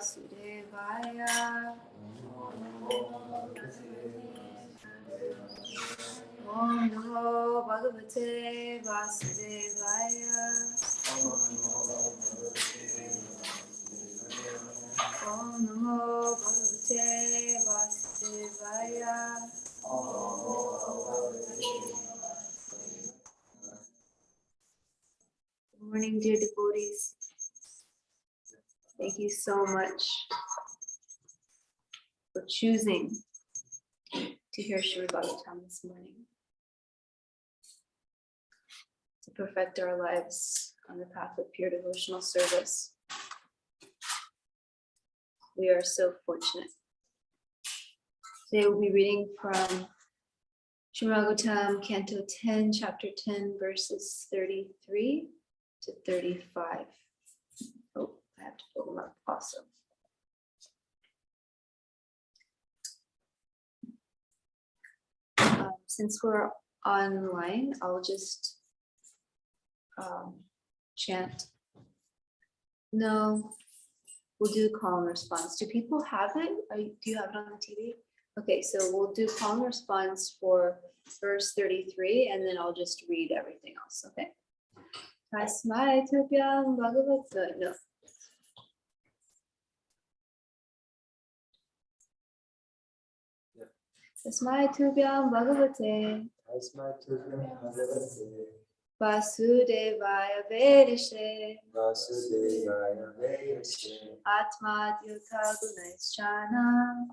Vasudevaya. Om Namo Bhagavate Vasudevaya. Om Namo Bhagavate Vasudevaya. Good morning, dear devotees. Thank you so much for choosing to hear Srimad Bhagavatam this morning, to perfect our lives on the path of pure devotional service. We are so fortunate. Today we'll be reading from Srimad Bhagavatam, Canto 10, Chapter 10, verses 33 to 35. Oh, I have to pull them up also. Since we're online, I'll just chant. No, we'll do call and response. Do people have it? Do you have it on the TV? Okay, so we'll do call and response for verse 33, and then I'll just read everything else, okay? Tasmai Tupyam Bhagavata. No. Tasmai Tupyam Bhagavate. Tasmai Tupyam Bhagavate. Vasudevaya Vedashe. Vasudevaya Vedashe. Atma Dyota Gunaischana.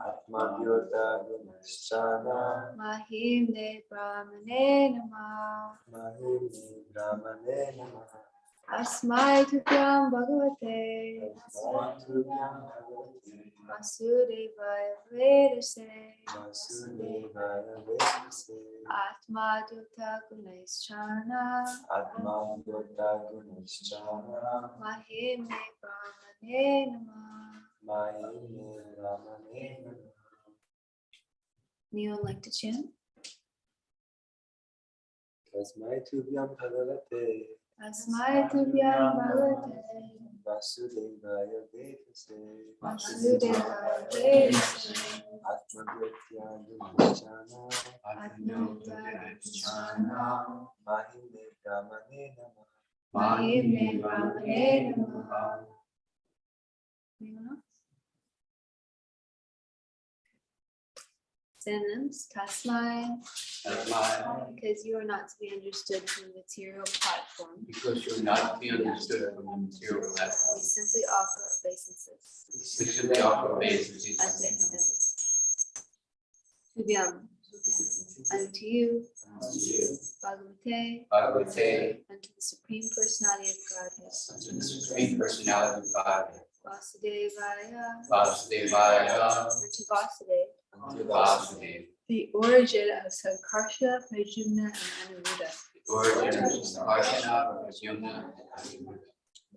Atma Dyota Gunaischana. Mahimne Brahmane Namah. Mahimne Brahmane Namah. Asmai Tupyam Bhagavate. Tasmai Tupyam Bhagavate. Vasudevaya Vedashe. Vasudevaya Vedashe. Atma Dyota Gunaischana. Atma Dyota Gunaischana. Mahimne Brahmane Namah. Mahimne Brahmane Namah. Anyone like to chant? Tasmai Tupyam Bhagavate. Asmai Tupyam Bhagavate. Vasudevaya Vedashe. Vasudevaya Vedashe. Atma Dyota Gunaischana. Atma Dyota Mahimne Brahmane Namah. Mahimne Brahmane Namah. Anyone else? Synonyms, tasmai, because you are not to be understood from the material platform. Because you are not to be understood from the material We platform. simply offer obeisances. We simply offer obeisances Unto him. Tubyam, unto you, Bhagavate, Bhagavate, unto the Supreme Personality of Godhead, unto the Supreme Personality of Godhead, Vasudevaya, Vasudevaya, unto Vasudeva, unto Vasudeva, the origin of Sankarsha, Pradyumna, and Aniruddha. the origin of Sankarsana, Pradyumna, and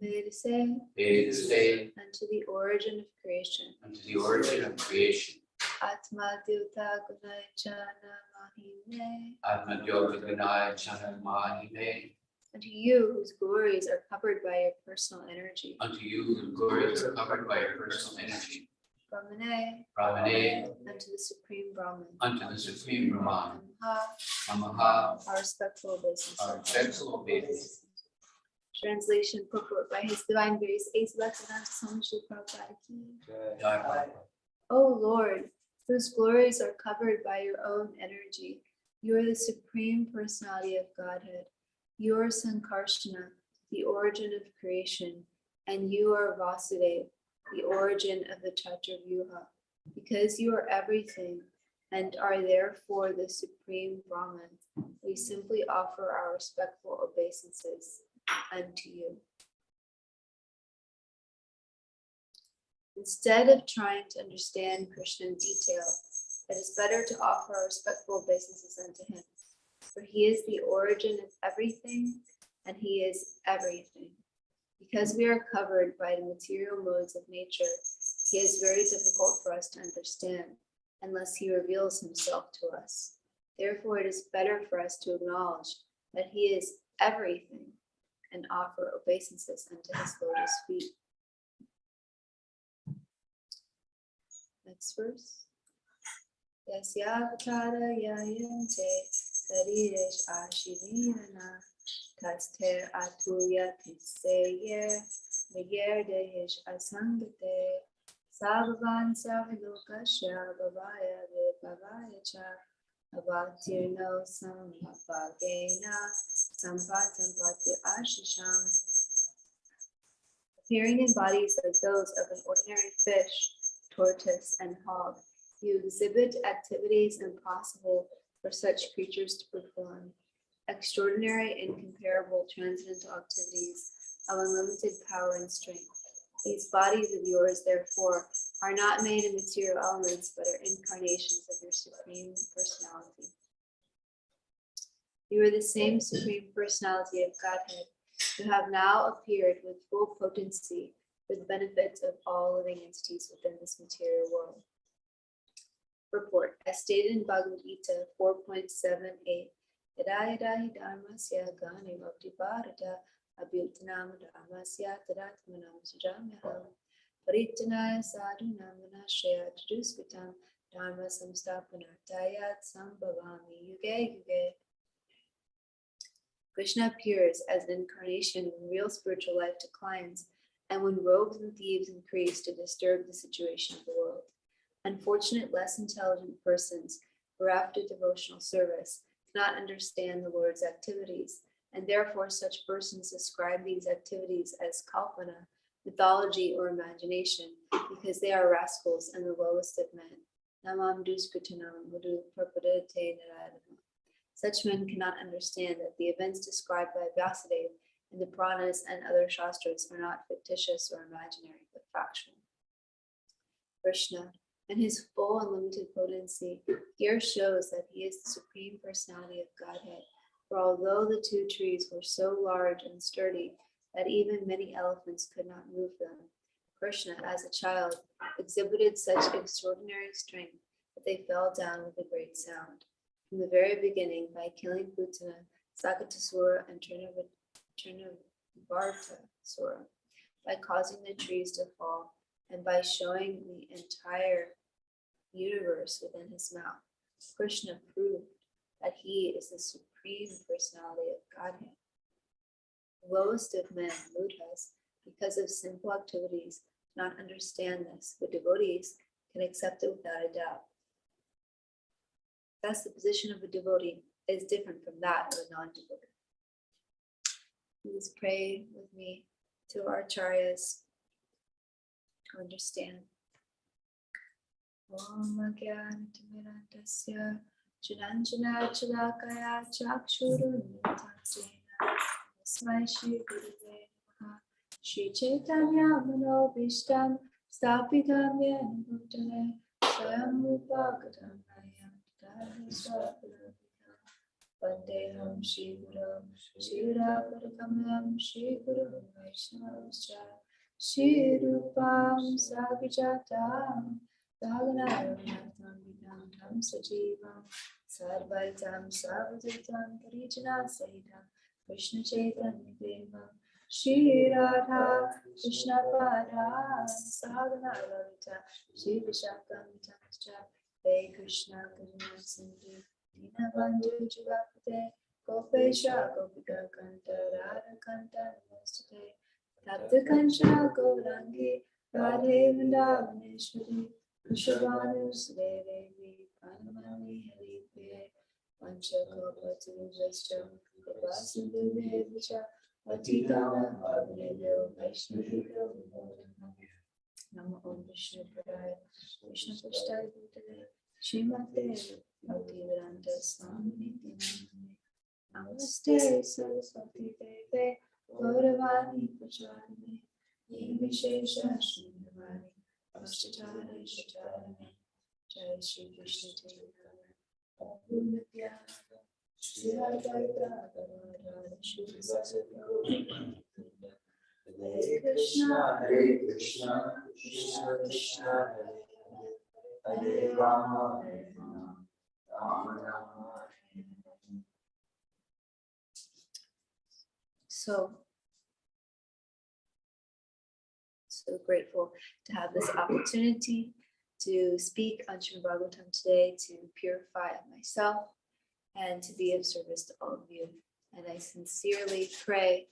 Vedase, Vedase, unto the origin of creation. unto the origin of creation. Atma Dyota Gunaichana Mahime. Atma Dyota Gunai Chana Mahime, Unto you whose glories are covered by your personal energy. unto you whose glories are covered by your personal energy. Brahmane, Brahmane, unto the Supreme Brahman. unto the Supreme Brahman. Namaha, Namaha, our respectful obeisance. our respectful obeisances. Translation, purport by His Divine Grace, A.C. Bhaktivedanta Swami Srila Prabhupada ki. Jai. O Lord, whose glories are covered by your own energy, you are the Supreme Personality of Godhead. You are Sankarsana, the origin of creation, and you are Vasudeva, the origin of the Chaturvyuha. Because you are everything and are therefore the Supreme Brahman, we simply offer our respectful obeisances unto you. Instead of trying to understand Krishna in detail, it is better to offer our respectful obeisances unto him. For he is the origin of everything, and he is everything. Because we are covered by the material modes of nature, he is very difficult for us to understand unless he reveals himself to us. Therefore, it is better for us to acknowledge that he is everything and offer obeisances unto his lotus feet. Next verse. Yasyavtara yayante sariresh ashivirana taster atuya titseyer Megirdehish asangate Savavan Savilokasha Bhavaya Vibhavaya Cha Avatirno Samapagena Sampatam Pati Ashisham. Appearing in bodies like those of an ordinary fish, tortoise, and hog, you exhibit activities impossible for such creatures to perform. Extraordinary, incomparable, transcendental activities of unlimited power and strength. These bodies of yours, therefore, are not made of material elements, but are incarnations of your Supreme Personality. You are the same Supreme Personality of Godhead, who have now appeared with full potency for the benefit of all living entities within this material world. Report, as stated in Bhagavad Gita 4.78, Yada yada hi dharmasya gani bhakti bharata abhyutanam dharmasya tadatmanam sujamyaham parittanaya sadhunam vinashaya taduspitam dharma samstapanartaya sambhavami yuge yuge. Krishna appears as an incarnation when real spiritual life declines and when rogues and thieves increase to disturb the situation of the world. Unfortunate, less intelligent persons who are after devotional service cannot understand the Lord's activities, and therefore such persons describe these activities as kalpana, mythology, or imagination, because they are rascals and the lowest of men. Namam duskritanam mudu prapadate naradama. Such men cannot understand that the events described by Vyasadeva in the Puranas and other Shastras are not fictitious or imaginary, but factual. Krishna, in his full unlimited potency, here shows that he is the Supreme Personality of Godhead. For although the two trees were so large and sturdy that even many elephants could not move them, Krishna, as a child, exhibited such extraordinary strength that they fell down with a great sound. From the very beginning, by killing Putana, Sakatasura, and Trinavartasura, by causing the trees to fall, and by showing the entire universe within his mouth, Krishna proved that he is the Supreme Personality of Godhead. The lowest of men, mudhas, because of simple activities, do not understand this, but devotees can accept it without a doubt. Thus, the position of a devotee is different from that of a non-devotee. Please pray with me to our acharyas to understand. Om Agyanatimirandasya Jananjana Chalakaya Chakshurunitatsena Tasmai Shri Gurave Namaha Shri Chaitanya Manobishtam Stapitam Yen Bhutale Swayam Upagatam Nayam Tadhi Swapalavika Vandeham Shri Guru Shri Radhakamayam Shri Guru Vaishnavascha Shri Rupam Sagijatam Saganayam Vidam Sajivam Sarvaitam Savaditam Parijana Sahitam Krishna Chaitanya Devam Shri Radha Krishna Pada Saganayam Shri Vishakam Vitamscha Hey Krishna Karuna Sindhu Dinabandhu Jivapate Gopesha Gopika Kanta Radha Kanta Namostate Tapta Kancha Gaurangi Radhe Vrindavaneshwari Vrishabhanu Sudevi Panamani Haripe Panchakalpatu Vastam Vipasindhu Devicha Atitana Bhavneyo Vaishnavyo Namo Om Vishnu Padaya Vishnu Pashtai Bhutale Srimate Bhaktivedanta Swami Namaste Saraswati Deve Gauravani Pracharane Nirvishesha Shrindavani Ashtatara Ishtatara Jai Shri Krishna Chaitanya Prabhu Nityananda Shri Advaita Gadadhara Shri Sasagovinda Hare Krishna Krishna Krishna Hare Hare Hare Rama Rama Rama Hare Hare. So grateful to have this opportunity to speak on Srimad Bhagavatam today to purify myself and to be of service to all of you. And I sincerely pray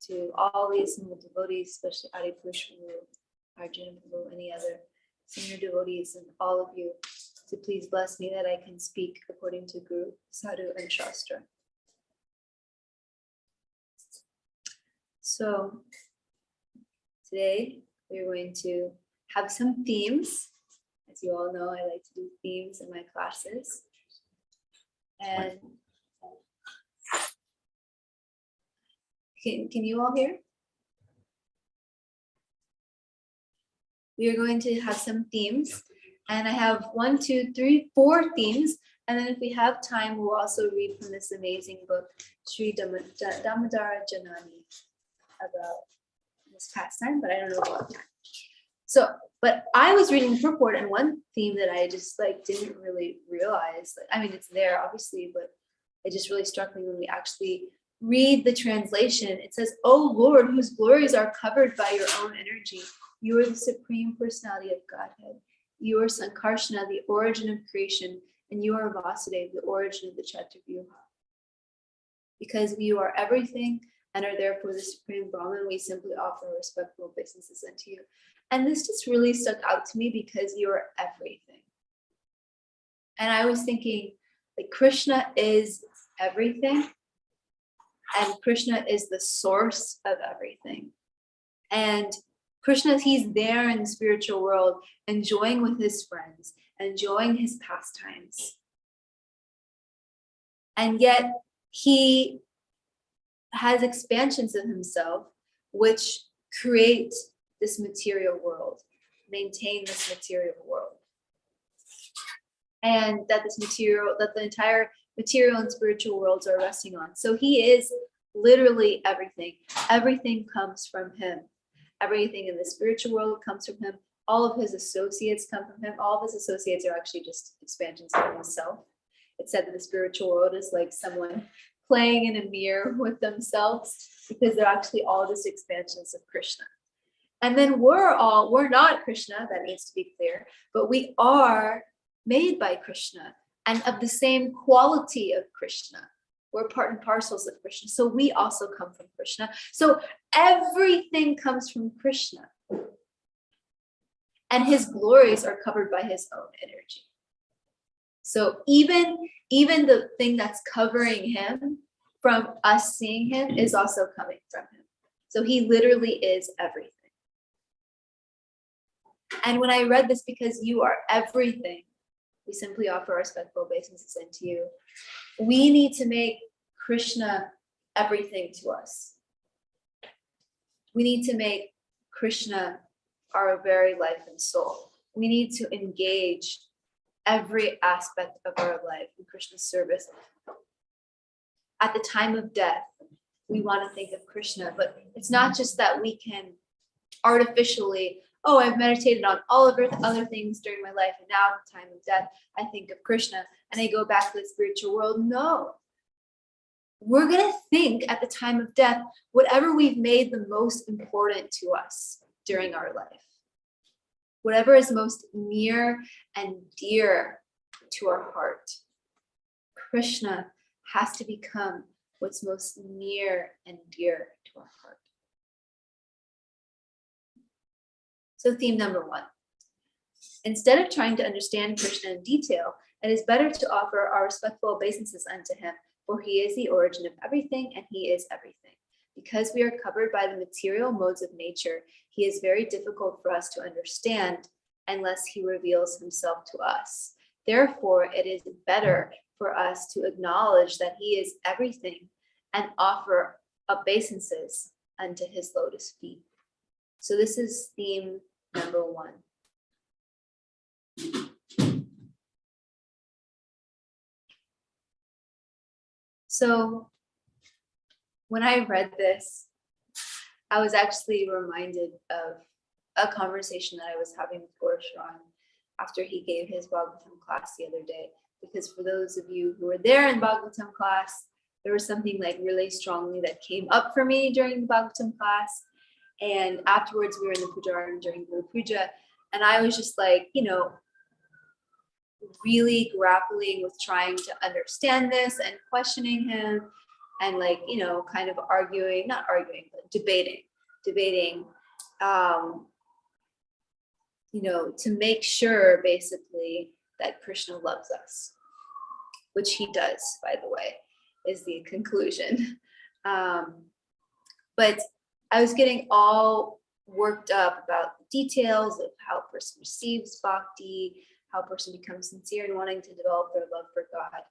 to all these devotees, especially Adi Purush Guru, Arjuna Guru, any other senior devotees, and all of you, to please bless me that I can speak according to Guru, Sadhu, and Shastra. So today we're going to have some themes. As you all know, I like to do themes in my classes. And can you all hear? We are going to have some themes, and I have 1, 2, 3, 4 themes. And then if we have time, we'll also read from this amazing book, Sri Damodara Janani, about this pastime, but I don't know about time. So, but I was reading the purport, and one theme that I just didn't really realize, I mean, it's there obviously, but it just really struck me when we actually read the translation. It says, "O Lord, whose glories are covered by your own energy, you are the supreme personality of Godhead. You are Sankarsana, the origin of creation, and you are Vasudeva, the origin of the Chaturvyuha. Because you are everything and are therefore the supreme Brahman, we simply offer respectful obeisances unto you." And this just really stuck out to me because you are everything. And I was thinking, Krishna is everything, and Krishna is the source of everything. And Krishna, he's there in the spiritual world, enjoying with his friends, enjoying his pastimes. And yet he has expansions of himself which create this material world, maintain this material world. And that the entire material and spiritual worlds are resting on. So he is literally everything. Everything comes from him. Everything in the spiritual world comes from him. All of his associates come from him. All of his associates are actually just expansions of himself. It's said that the spiritual world is like someone playing in a mirror with themselves, because they're actually all just expansions of Krishna. And then we're not Krishna, that needs to be clear, but we are made by Krishna and of the same quality of Krishna. We're part and parcels of Krishna. So we also come from Krishna. So everything comes from Krishna. And his glories are covered by his own energy. So even the thing that's covering him from us seeing him is also coming from him. So he literally is everything. And when I read this, because you are everything, we simply offer respectful obeisances unto you. We need to make Krishna everything to us. We need to make Krishna our very life and soul. We need to engage every aspect of our life in Krishna's service. At the time of death, we want to think of Krishna, but it's not just that we can artificially, I've meditated on all of the other things during my life, and now at the time of death, I think of Krishna and I go back to the spiritual world. No. We're going to think at the time of death, whatever we've made the most important to us during our life. Whatever is most near and dear to our heart. Krishna has to become what's most near and dear to our heart. So theme number 1. Instead of trying to understand Krishna in detail, it is better to offer our respectful obeisances unto him, for he is the origin of everything and he is everything. Because we are covered by the material modes of nature, he is very difficult for us to understand unless he reveals himself to us. Therefore, it is better for us to acknowledge that he is everything and offer obeisances unto his lotus feet. So this is theme number 1. So when I read this, I was actually reminded of a conversation that I was having with Gorshran after he gave his Bhagavatam class the other day. Because for those of you who were there in Bhagavatam class, there was something really strongly that came up for me during the Bhagavatam class. And afterwards, we were in the puja room during Guru Puja, and I was just like, really grappling with trying to understand this and questioning him, and kind of arguing, not arguing, but debating, to make sure basically that Krishna loves us, which he does, by the way, is the conclusion. But I was getting all worked up about the details of how a person receives bhakti, how a person becomes sincere in wanting to develop their love for God,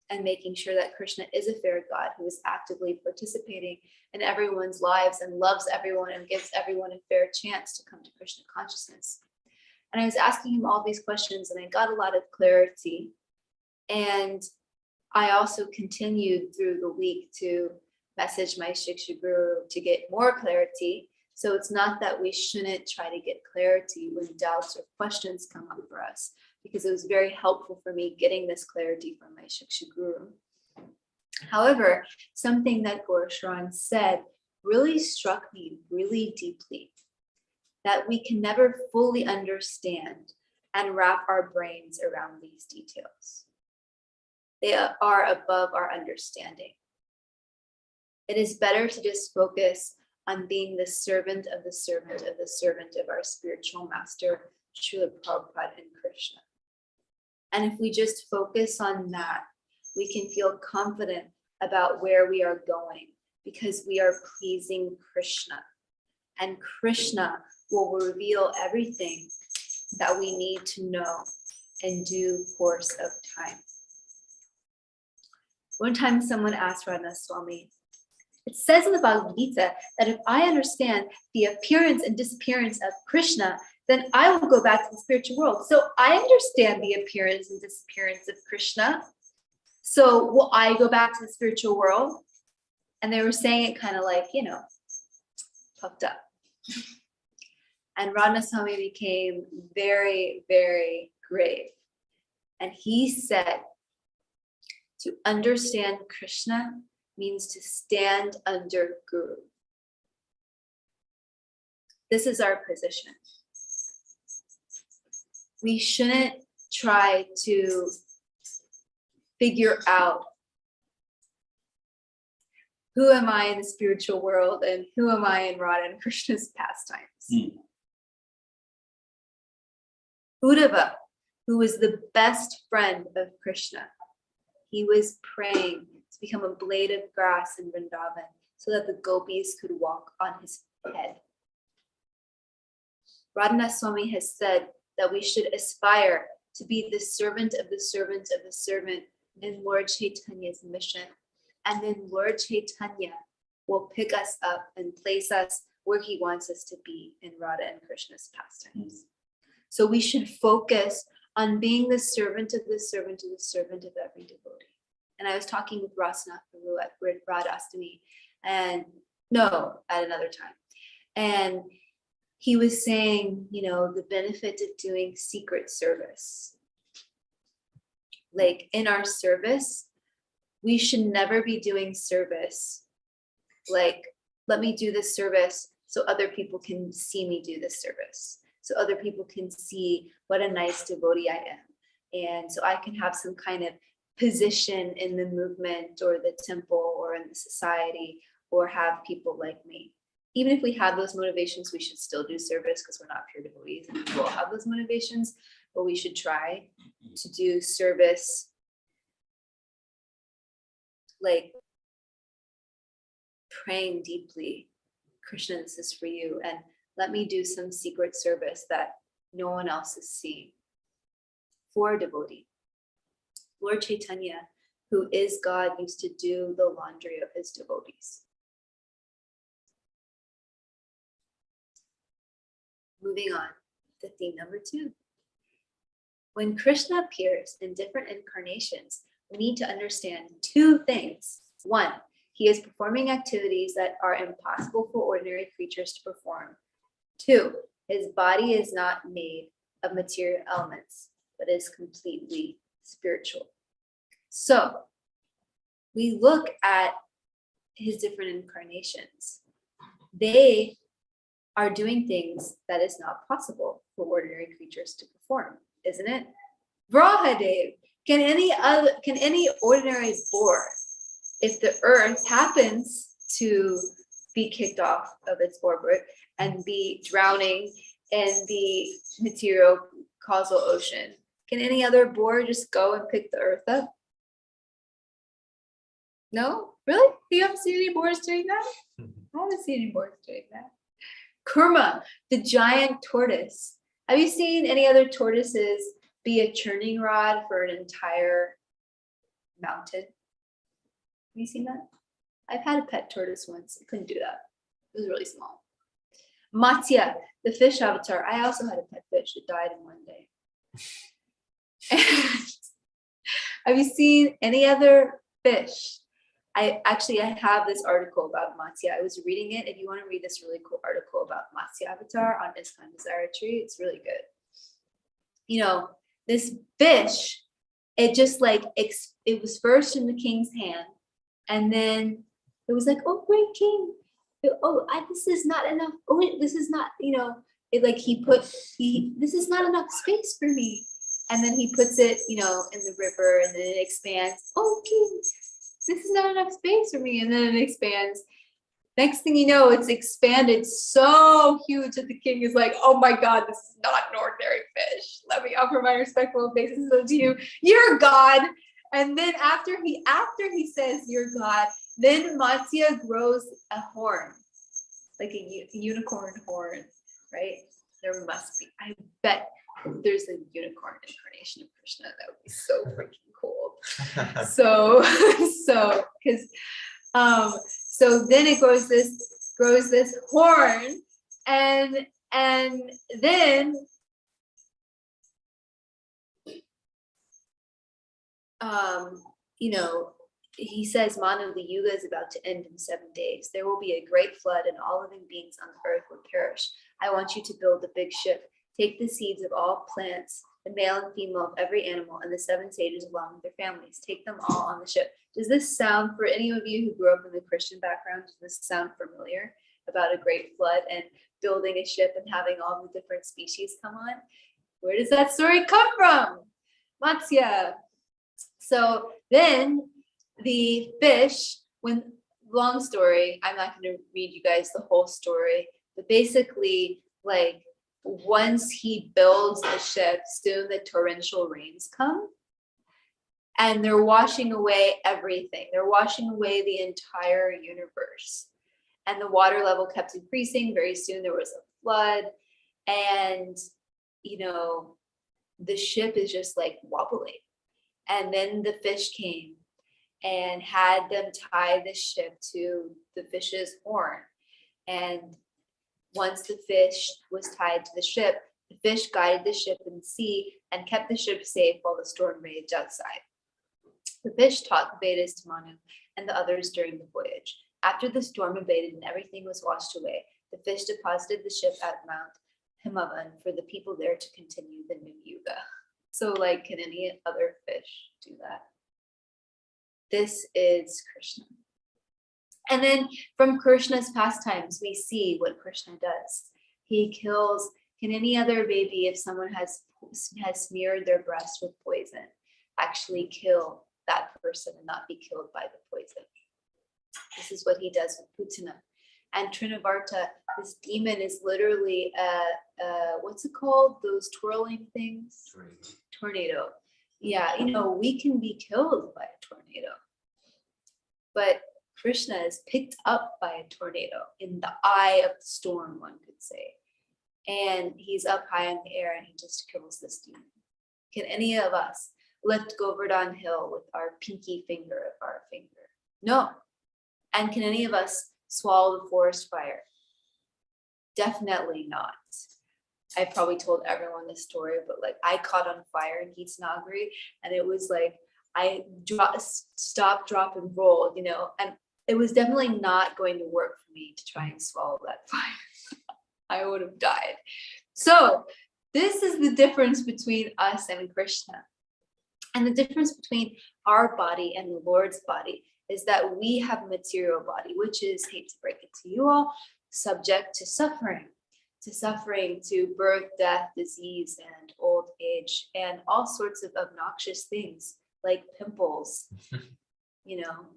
and making sure that Krishna is a fair God who is actively participating in everyone's lives and loves everyone and gives everyone a fair chance to come to Krishna consciousness. And I was asking him all these questions, and I got a lot of clarity. And I also continued through the week to message my Shiksha Guru to get more clarity. So it's not that we shouldn't try to get clarity when doubts or questions come up for us, because it was very helpful for me getting this clarity from my Shiksha Guru. However, something that Gaurasharan said really struck me really deeply, that we can never fully understand and wrap our brains around these details. They are above our understanding. It is better to just focus on being the servant of the servant of the servant of our spiritual master, Srila Prabhupada and Krishna. And if we just focus on that, we can feel confident about where we are going, because we are pleasing Krishna. And Krishna will reveal everything that we need to know in due course of time. One time someone asked Radha Swami, it says in the Bhagavad Gita that if I understand the appearance and disappearance of Krishna, then I will go back to the spiritual world. So I understand the appearance and disappearance of Krishna. So will I go back to the spiritual world? And they were saying it kind of like, puffed up. And Radha Swami became very, very grave. And he said, to understand Krishna means to stand under Guru. This is our position. We shouldn't try to figure out who am I in the spiritual world and who am I in Radha and Krishna's pastimes. Uddhava, who was the best friend of Krishna, he was praying to become a blade of grass in Vrindavan so that the gopis could walk on his head. Radhanath Swami has said that we should aspire to be the servant of the servant of the servant in Lord Chaitanya's mission. And then Lord Chaitanya will pick us up and place us where he wants us to be in Radha and Krishna's pastimes. So we should focus on being the servant of the servant of the servant of every devotee. And I was talking with Rasnath Guru at Radhastami, and at another time. And he was saying, the benefit of doing secret service. Like in our service, we should never be doing service like, let me do this service so other people can see me do this service, so other people can see what a nice devotee I am, and so I can have some kind of position in the movement or the temple or in the society, or have people like me. Even if we have those motivations, we should still do service, because we're not pure devotees and we will have those motivations, but we should try to do service like praying deeply, Krishna, this is for you, and let me do some secret service that no one else is seeing for a devotee. Lord Chaitanya, who is God, used to do the laundry of his devotees. Moving on to theme number 2. When Krishna appears in different incarnations, we need to understand 2 things. 1, he is performing activities that are impossible for ordinary creatures to perform. 2, his body is not made of material elements, but is completely spiritual. So we look at his different incarnations. they are doing things that is not possible for ordinary creatures to perform, isn't it? Vrahadev, can any ordinary boar, if the earth happens to be kicked off of its orbit and be drowning in the material causal ocean, can any other boar just go and pick the earth up? No? Really? You haven't seen any boars doing that? I haven't seen any boars doing that. Kurma, the giant tortoise. Have you seen any other tortoises be a churning rod for an entire mountain? Have you seen that? I've had a pet tortoise once. I couldn't do that. It was really small. Matsya, the fish avatar. I also had a pet fish. It died in one day. Have you seen any other fish? I have this article about Matsya. I was reading it. If you want to read this really cool article about Matsya Avatar on ISKCON Desire Tree, it's really good. You know, this fish, it just like, it was first in the king's hand. And then it was like, oh, great king. This is not enough. Oh, this is not, this is not enough space for me. And then he puts it, in the river, and then it expands. Oh, king, this is not enough space for me. And then it expands. Next thing you know, it's expanded so huge that the king is like, oh my God, this is not an ordinary fish. Let me offer my respectful obeisance to you. You're God. And then after he says you're God, then Matsya grows a horn, like a unicorn horn, right? There must be. I bet there's a unicorn incarnation of Krishna. That would be so freaking cool. So then it grows this horn, and then he says, Manu, the yuga is about to end in 7 days. There will be a great flood, and all living beings on the earth will perish. I want you to build a big ship. Take the seeds of all plants, the male and female of every animal, and the 7 sages along with their families. Take them all on the ship. Does this sound, for any of you who grew up in the Christian background, does this sound familiar about a great flood and building a ship and having all the different species come on? Where does that story come from? Matsya. So then the fish, long story, I'm not going to read you guys the whole story, but basically, like, once he builds the ship, soon the torrential rains come, and they're washing away everything. They're washing away the entire universe. And the water level kept increasing. Very soon there was a flood, and the ship is just like wobbling. And then the fish came and had them tie the ship to the fish's horn. And once the fish was tied to the ship, the fish guided the ship in the sea and kept the ship safe while the storm raged outside. The fish taught the Vedas to Manu and the others during the voyage. After the storm abated and everything was washed away, the fish deposited the ship at Mount Himavan for the people there to continue the new yuga. So, can any other fish do that? This is Krishna. And then from Krishna's pastimes, we see what Krishna does. He kills, can any other baby, if someone has smeared their breast with poison, actually kill that person and not be killed by the poison? This is what he does with Putana. And Trinavarta, this demon is literally what's it called? Those twirling things? Tornado. Yeah, we can be killed by a tornado. But Krishna is picked up by a tornado in the eye of the storm, one could say. And he's up high in the air and he just kills this demon. Can any of us lift Govardhan Hill with our pinky finger of our finger? No. And can any of us swallow the forest fire? Definitely not. I probably told everyone this story, but I caught on fire in Geetsnagari, and it was like I stop, drop, and roll, and it was definitely not going to work for me to try and swallow that fire. I would have died. So this is the difference between us and Krishna. And the difference between our body and the Lord's body is that we have a material body, which is, hate to break it to you all, subject to suffering, to birth, death, disease, and old age, and all sorts of obnoxious things like pimples.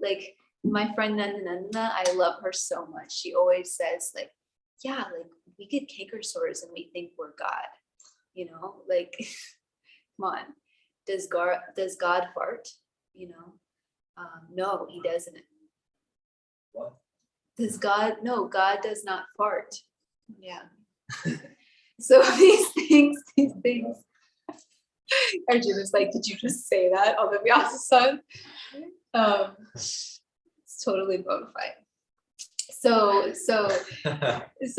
Like my friend Nanda, I love her so much. She always says like, yeah, like we get canker sores and we think we're God, like, come on, does God fart? No, he doesn't. What? No, God does not fart. Yeah. So these things, Arjun was like, did you just say that on the Vyasa-san? It's totally bona fide. So, this is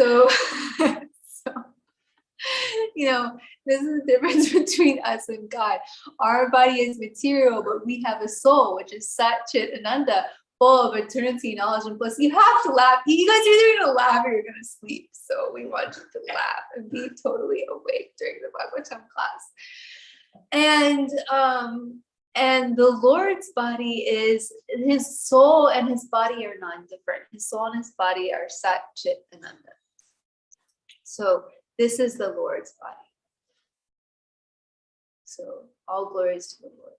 the difference between us and God. Our body is material, but we have a soul, which is Sat Chit Ananda, full of eternity, knowledge, and bliss. You have to laugh. You guys are either going to laugh or you're going to sleep. So we want you to laugh and be totally awake during the Bhagavatam class. And the Lord's body is, his soul and his body are non-different. His soul and his body are Sat Chit Ananda. So this is the Lord's body. So all glories to the Lord.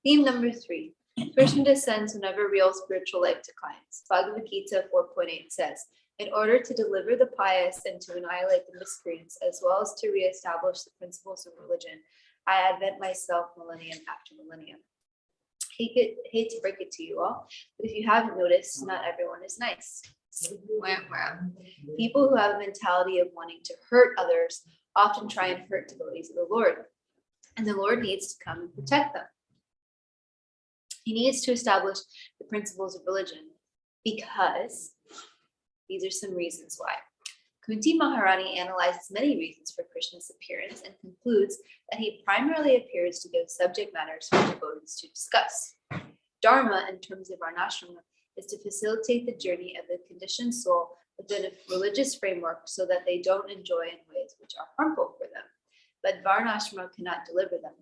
Theme number 3. Krishna descends whenever real spiritual life declines. Bhagavad Gita 4.8 says, in order to deliver the pious and to annihilate the miscreants, as well as to reestablish the principles of religion, I advent myself millennium after millennium. Hate to break it to you all, but if you haven't noticed, not everyone is nice. People who have a mentality of wanting to hurt others often try and hurt devotees of the Lord, and the Lord needs to come and protect them. He needs to establish the principles of religion because these are some reasons why. Kunti Maharani analyzes many reasons for Krishna's appearance and concludes that he primarily appears to give subject matters for devotees to discuss. Dharma, in terms of varnashrama, is to facilitate the journey of the conditioned soul within a religious framework so that they don't enjoy in ways which are harmful for them. But varnashrama cannot deliver them.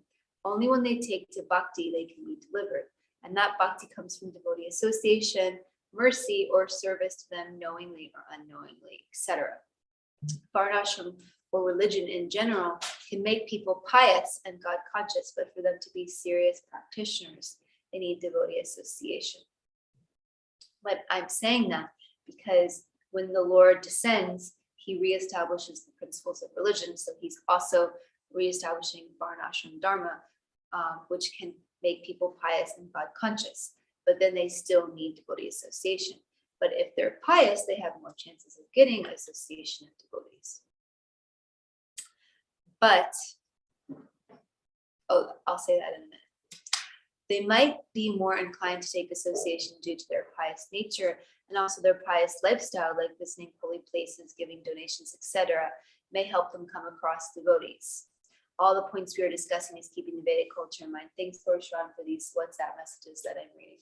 Only when they take to bhakti they can be delivered. And that bhakti comes from devotee association, mercy, or service to them knowingly or unknowingly, etc. Varnashram, or religion in general, can make people pious and God conscious, but for them to be serious practitioners, they need devotee association. But I'm saying that because when the Lord descends, he reestablishes the principles of religion. So he's also reestablishing Varnashram Dharma, which can make people pious and God conscious, but then they still need devotee association. But if they're pious, they have more chances of getting association of devotees. But, I'll say that in a minute. They might be more inclined to take association due to their pious nature and also their pious lifestyle, like visiting holy places, giving donations, etc., may help them come across devotees. All the points we are discussing is keeping the Vedic culture in mind. Thanks, Gorshan, for these WhatsApp messages that I'm reading.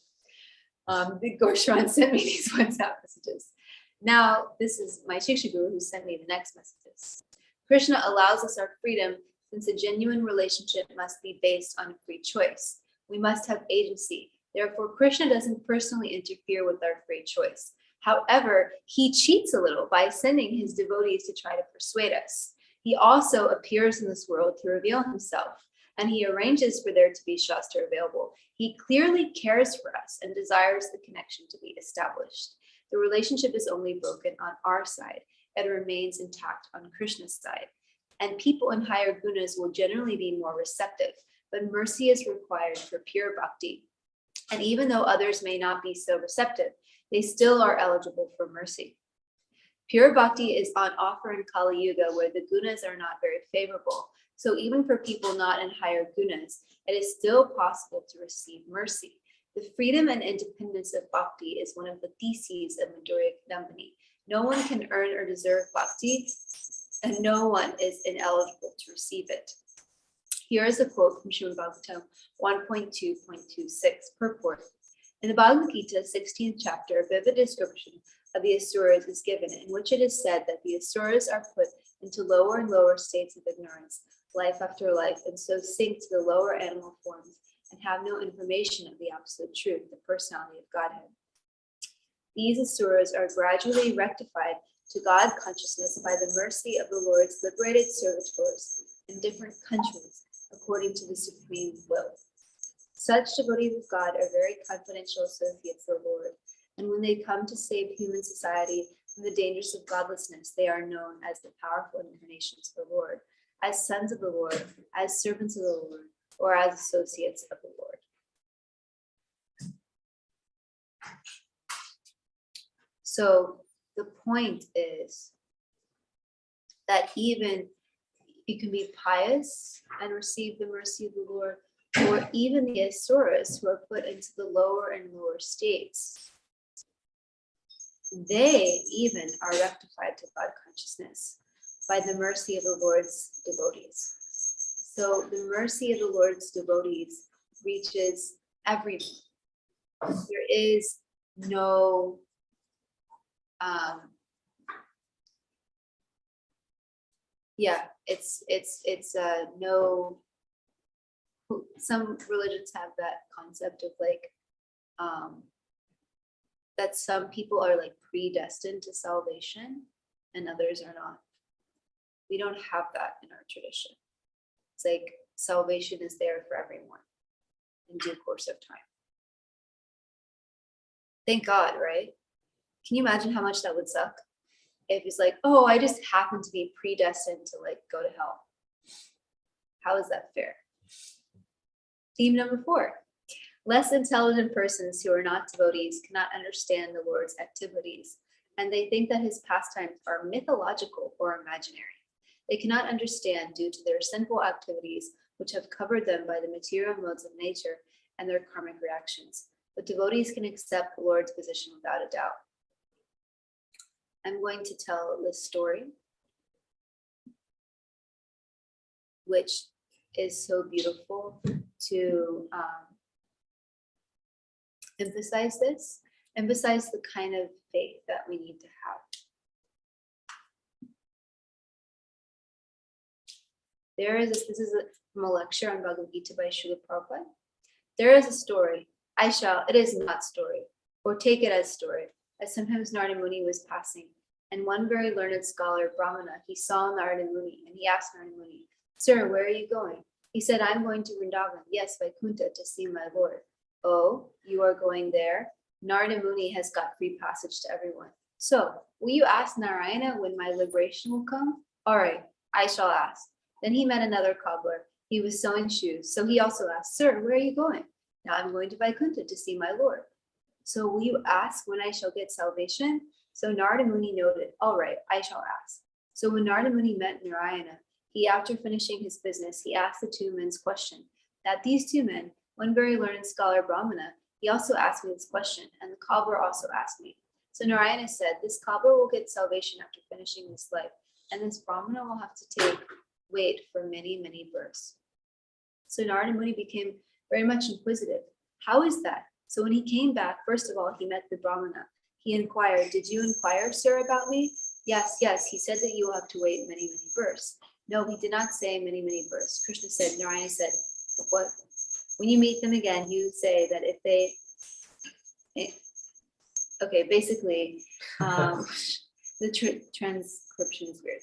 Gorshan sent me these WhatsApp messages. Now, this is my Shiksha Guru who sent me the next messages. Krishna allows us our freedom since a genuine relationship must be based on free choice. We must have agency. Therefore, Krishna doesn't personally interfere with our free choice. However, he cheats a little by sending his devotees to try to persuade us. He also appears in this world to reveal himself, and he arranges for there to be Shastra available. He clearly cares for us and desires the connection to be established. The relationship is only broken on our side. It remains intact on Krishna's side. And people in higher gunas will generally be more receptive, but mercy is required for pure bhakti. And even though others may not be so receptive, they still are eligible for mercy. Pure bhakti is on offer in Kali Yuga, where the gunas are not very favorable. So even for people not in higher gunas, it is still possible to receive mercy. The freedom and independence of bhakti is one of the theses of Madhurya Kadambini. No one can earn or deserve bhakti, and no one is ineligible to receive it. Here is a quote from Srimad Bhagavatam 1.2.26 purport. In the Bhagavad Gita, 16th chapter, a vivid description of the asuras is given, in which it is said that the asuras are put into lower and lower states of ignorance, life after life, and so sink to the lower animal forms and have no information of the absolute truth, the personality of Godhead. These asuras are gradually rectified to God consciousness by the mercy of the Lord's liberated servitors in different countries according to the supreme will. Such devotees of God are very confidential associates of the Lord, and when they come to save human society from the dangers of godlessness, they are known as the powerful incarnations of the Lord, as sons of the Lord, as servants of the Lord, or as associates of the Lord. So the point is that even you can be pious and receive the mercy of the Lord, or even the Asuras who are put into the lower and lower states, they even are rectified to God consciousness by the mercy of the Lord's devotees. So the mercy of the Lord's devotees reaches everyone. There is no it's no. Some religions have that concept of like that some people are like predestined to salvation and others are not. We don't have that in our tradition. It's like salvation is there for everyone in due course of time. Thank God, right? Can you imagine how much that would suck if it's like, oh, I just happen to be predestined to like go to hell? How is that fair? Theme number 4. Less intelligent persons who are not devotees cannot understand the Lord's activities, and they think that his pastimes are mythological or imaginary. They cannot understand due to their sinful activities, which have covered them by the material modes of nature and their karmic reactions. But devotees can accept the Lord's position without a doubt. I'm going to tell this story, which is so beautiful to emphasize the kind of faith that we need to have. This is from a lecture on Bhagavad Gita by Srila Prabhupada. There is a story, it is not story, or take it as story, as sometimes Narada Muni was passing, and one very learned scholar, Brahmana, he saw Narada Muni, and he asked Narada Muni, "Sir, where are you going?" He said, "I'm going to Vrindavan, yes, Vaikuntha, to see my Lord." "Oh, you are going there? Narada Muni has got free passage to everyone. So, will you ask Narayana when my liberation will come?" "All right, I shall ask." Then he met another cobbler. He was sewing shoes. So he also asked, "Sir, where are you going?" "Now I'm going to Vaikuntha to see my Lord." "So will you ask when I shall get salvation?" So Narada Muni noted, "All right, I shall ask." So when Narada Muni met Narayana, he, after finishing his business, he asked the two men's question. That these two men, one very learned scholar, Brahmana, he also asked me this question, and the cobbler also asked me. So Narayana said, "This cobbler will get salvation after finishing this life, and this Brahmana will have to wait for many, many births." So Narada Muni became very much inquisitive. How is that? So when he came back, first of all, he met the Brahmana. He inquired, "Did you inquire, sir, about me?" Yes, he said that you will have to wait many, many births." No, he did not say many, many births. Krishna said, Narayana said, "What? When you meet them again, you say that if they, okay, basically, the transcription is weird.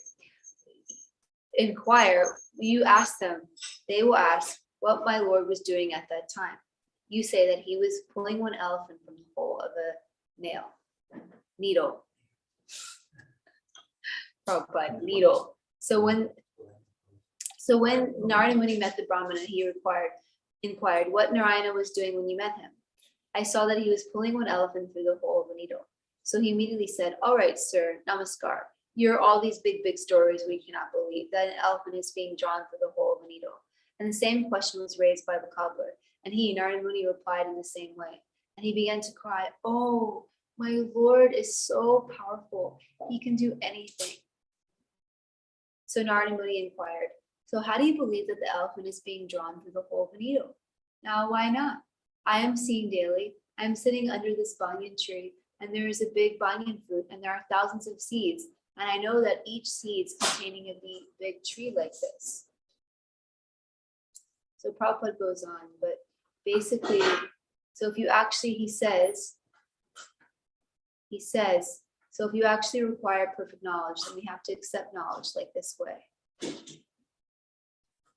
Inquire, you ask them, they will ask what my Lord was doing at that time. You say that he was pulling one elephant from the hole of a needle. Prabhupada, needle. So when Narada Muni met the Brahmana, he inquired what Narayana was doing when you met him. I saw that he was pulling one elephant through the hole of a needle. So he immediately said, "All right, sir, namaskar. You're all these big, big stories we cannot believe that an elephant is being drawn through the hole of a needle." And the same question was raised by the cobbler. And he, Narada Muni, replied in the same way. And he began to cry, "Oh, my Lord is so powerful. He can do anything." So Narada Muni inquired, "So how do you believe that the elephant is being drawn through the hole of a needle?" "Now, why not? I am seeing daily. I am sitting under this banyan tree, and there is a big banyan fruit, and there are thousands of seeds. And I know that each seed is containing a big tree like this." So Prabhupada goes on, but basically, so if you actually, he says, So if you actually require perfect knowledge, then we have to accept knowledge like this way.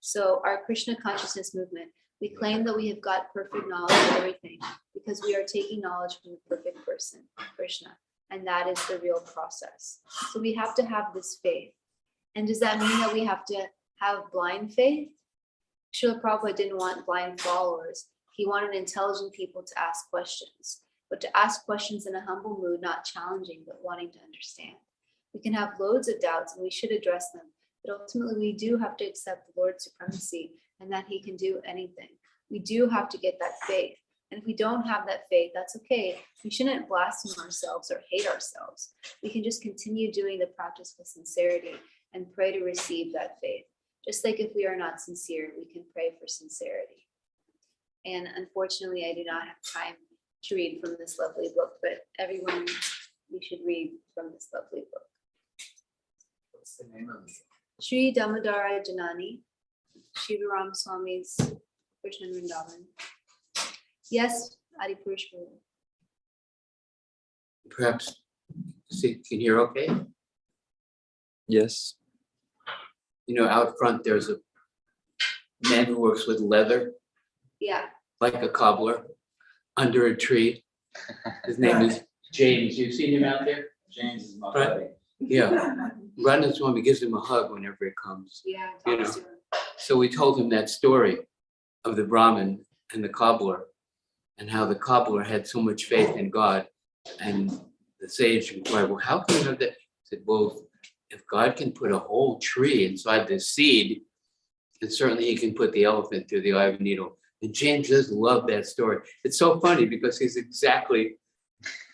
So our Krishna consciousness movement, we claim that we have got perfect knowledge of everything because we are taking knowledge from the perfect person, Krishna, and that is the real process. So we have to have this faith. And does that mean that we have to have blind faith? Srila Prabhupada didn't want blind followers. He wanted intelligent people to ask questions, but to ask questions in a humble mood, not challenging, but wanting to understand. We can have loads of doubts and we should address them, but ultimately we do have to accept the Lord's supremacy and that he can do anything. We do have to get that faith. And if we don't have that faith, that's okay. We shouldn't blaspheme ourselves or hate ourselves. We can just continue doing the practice with sincerity and pray to receive that faith. Just like if we are not sincere, we can pray for sincerity. And unfortunately, I do not have time to read from this lovely book, but everyone, you should read from this lovely book. What's the name of it? Sri Damodara Janani, Shiva Ram Swami's Krishna Vrindavan. Yes, Adi Purush. Perhaps, see, can you hear okay? Yes. You know, out front, there's a man who works with leather, Yeah. like a cobbler, under a tree. His name is James. You've seen him out there? James is my Right. buddy. Yeah. Radha Swami gives him a hug whenever he comes. Yeah. You talks know. to him. So we told him that story of the Brahmin and the cobbler, and how the cobbler had so much faith in God. And the sage inquired, well, how can you have that? He said, well, if God can put a whole tree inside the seed, then certainly he can put the elephant through the eye of a needle. And James just loved that story. It's so funny because he's exactly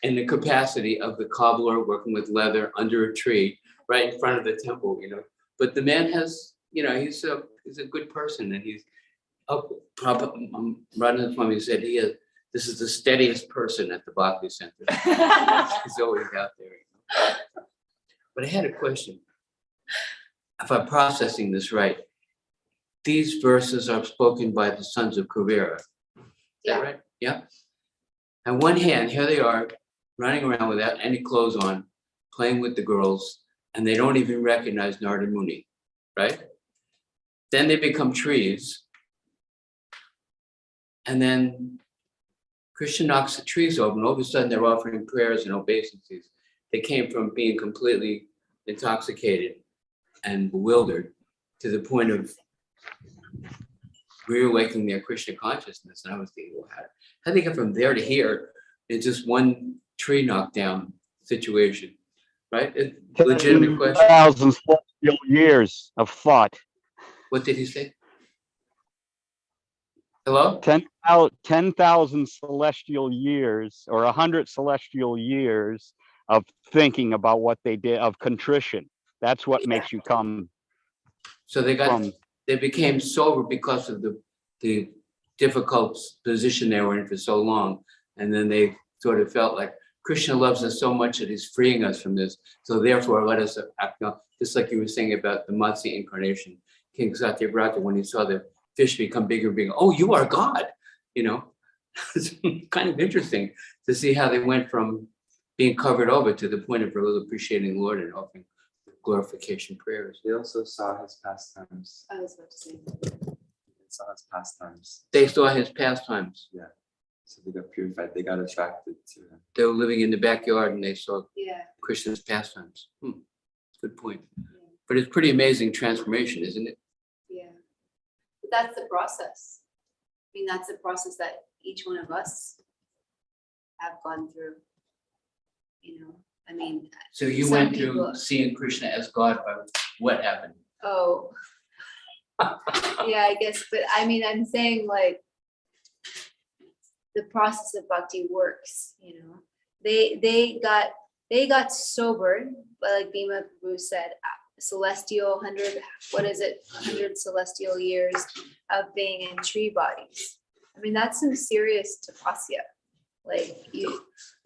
in the capacity of the cobbler working with leather under a tree right in front of the temple, you know. But the man has, you know, he's a good person, and he's Radha Swami said this is the steadiest person at the Bhakti Center. He's always out there. You know? But I had a question. If I'm processing this right, these verses are spoken by the sons of Kuvera. Is that right? Yeah. On one hand, here they are running around without any clothes on, playing with the girls, and they don't even recognize Narada Muni, right? Then they become trees. And then Krishna knocks the trees over, and all of a sudden they're offering prayers and obeisances. They came from being completely intoxicated and bewildered to the point of reawakening their Krishna consciousness. And I was thinking, well, how do they get from there to here in just one tree knockdown situation, right? A legitimate question. 10,000 celestial years of thought. What did he say? Hello? 10,000 celestial years or 100 celestial years of thinking about what they did, of contrition. That's what makes you come So they from. became sober because of the difficult position they were in for so long. And then they sort of felt like Krishna loves us so much that he's freeing us from this. So therefore, let us act now, just like you were saying about the Matsya incarnation. King Satyavrata, when he saw the fish become bigger and bigger, oh, you are God, you know. It's kind of interesting to see how they went from being covered over to the point of really appreciating the Lord and offering glorification prayers. They also saw his pastimes. I was about to say. They saw his pastimes. They saw his pastimes. So they got purified. They got attracted to him. They were living in the backyard and they saw Yeah. Krishna's pastimes. Good point. Yeah. But it's pretty amazing transformation, isn't it? Yeah. But that's the process. I mean, that's the process that each one of us have gone through. You know, I mean. So you some went people- through seeing Krishna as God, but what happened? Oh. Yeah, I guess, but I mean, I'm saying like the process of bhakti works, you know. They got sober, but like Bhima Prabhu said, celestial 100, what is it? 100 celestial years of being in tree bodies. I mean, that's some serious tapasya. Like you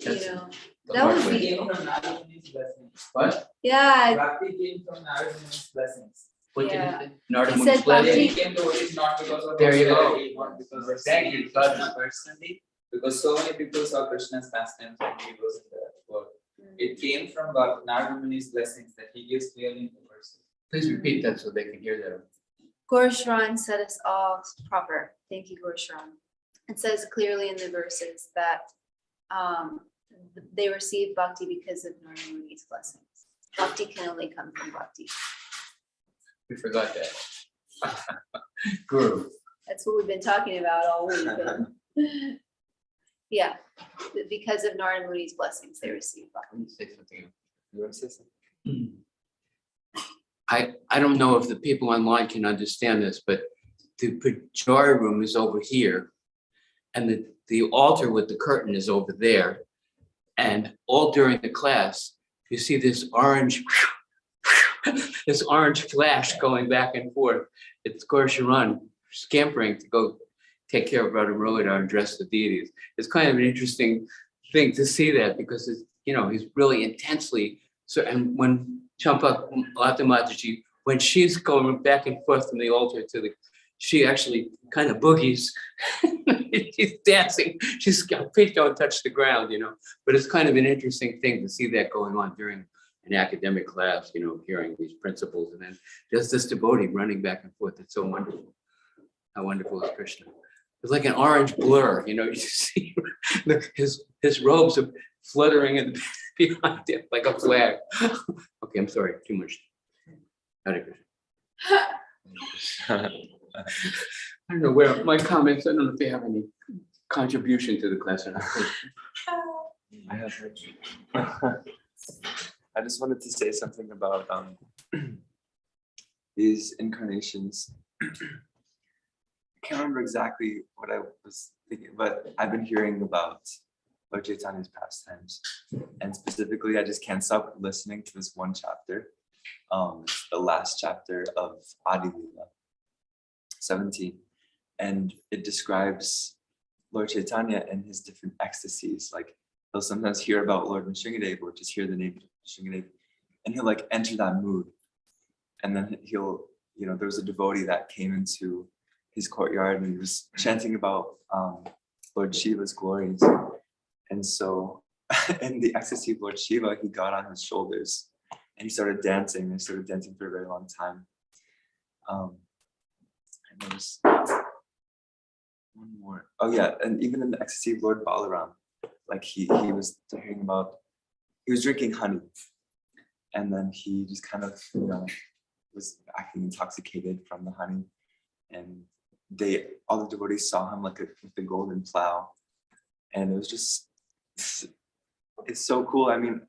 know, that would Bhakti be, came from Narada Muni's blessings. What? yeah, Bhakti came from Narada Muni's blessings. What did Yeah. he say? Narada He Muni's said blessing? Bhakti- He came to it not because of There you go. austerity, not because of Thank you, Krishna personally, because so many people saw Krishna's pastimes and he was in the world. It came from Narada Muni's blessings that he gives clearly in the verses. Please repeat that so they can hear that. Gorshran set us all proper. Thank you, Gorshran. It says clearly in the verses that they receive bhakti because of Narada Muni's blessings. Bhakti can only come from bhakti. We forgot that. Guru. That's what we've been talking about all week. Yeah, because of Narada Muni's blessings, they receive bhakti. Let me say something else. You want to say something? I don't know if the people online can understand this, but the puja room is over here, and the altar with the curtain is over there. And all during the class, you see this orange flash going back and forth. It's Gorsharan scampering to go take care of Brother Murugadhar and dress the deities. It's kind of an interesting thing to see that, because it's, he's really intensely. So, and when Champakalata Mataji, when she's going back and forth from the altar she actually kind of boogies. She's dancing. Her feet don't touch the ground, But it's kind of an interesting thing to see that going on during an academic class, hearing these principles, and then just this devotee running back and forth. It's so wonderful. How wonderful is Krishna? It's like an orange blur, you see his robes are fluttering in behind him like a flag. Okay, I'm sorry, too much. Hare Krishna. I don't know where my comments, I don't know if they have any contribution to the class or not. I have. I just wanted to say something about these incarnations. I can't remember exactly what I was thinking, but I've been hearing about Lord Chaitanya's pastimes, and specifically, I just can't stop listening to this one chapter, the last chapter of Adi Lila 17, and it describes Lord Chaitanya and his different ecstasies. Like, he'll sometimes hear about Lord Nrsingadev or just hear the name Nrsingadev, and he'll like enter that mood, and then he'll, there was a devotee that came into his courtyard and he was chanting about Lord Shiva's glories. And so in the ecstasy of Lord Shiva, he got on his shoulders and he started dancing. And started dancing for a very long time. And there was one more. Oh yeah, and even in the ecstasy of Lord Balaram, like he was hearing about, he was drinking honey. And then he just kind of, was acting intoxicated from the honey. And all the devotees saw him like with the golden plow. And it was just, it's so cool. I mean,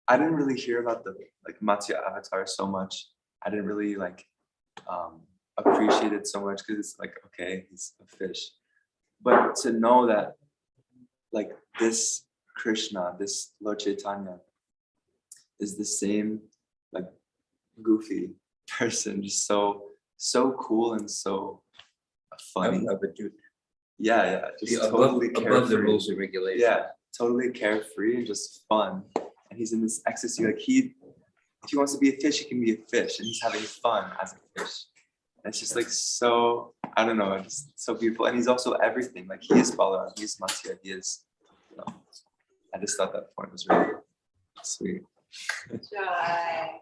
I didn't really hear about the Matsya avatar so much. I didn't really appreciate it so much because it's like, okay, he's a fish. But to know that this Krishna, this Lord Chaitanya, is the same goofy person, just so cool and so funny. Of a dude. Yeah, just totally above the carefree. rules and regulations. Yeah, totally carefree and just fun. And he's in this ecstasy. If he wants to be a fish, he can be a fish, and he's having fun as a fish. And it's just so, I don't know, just so beautiful. And he's also everything. He is Balaram, he is Matsya, he is. I just thought that point was really sweet. Jai.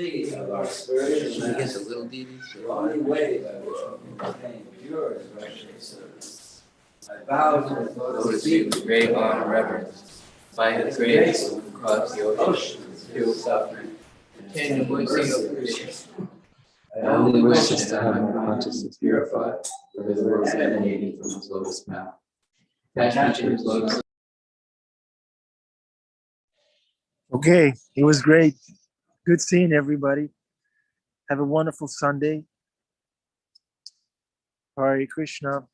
Feet of our spiritual I get the master. little deities. The only way by which we can attain pure expression of service. I bow to the Lotus feet with grave honor and reverence. By his grace, who crossed the ocean of pure suffering, attain the mercy of Krishna. I only wish to have my consciousness purified for his words emanating from his lotus mouth. Attachment to his lotus. Okay, it was great. Good seeing everybody. Have a wonderful Sunday. Hare Krishna.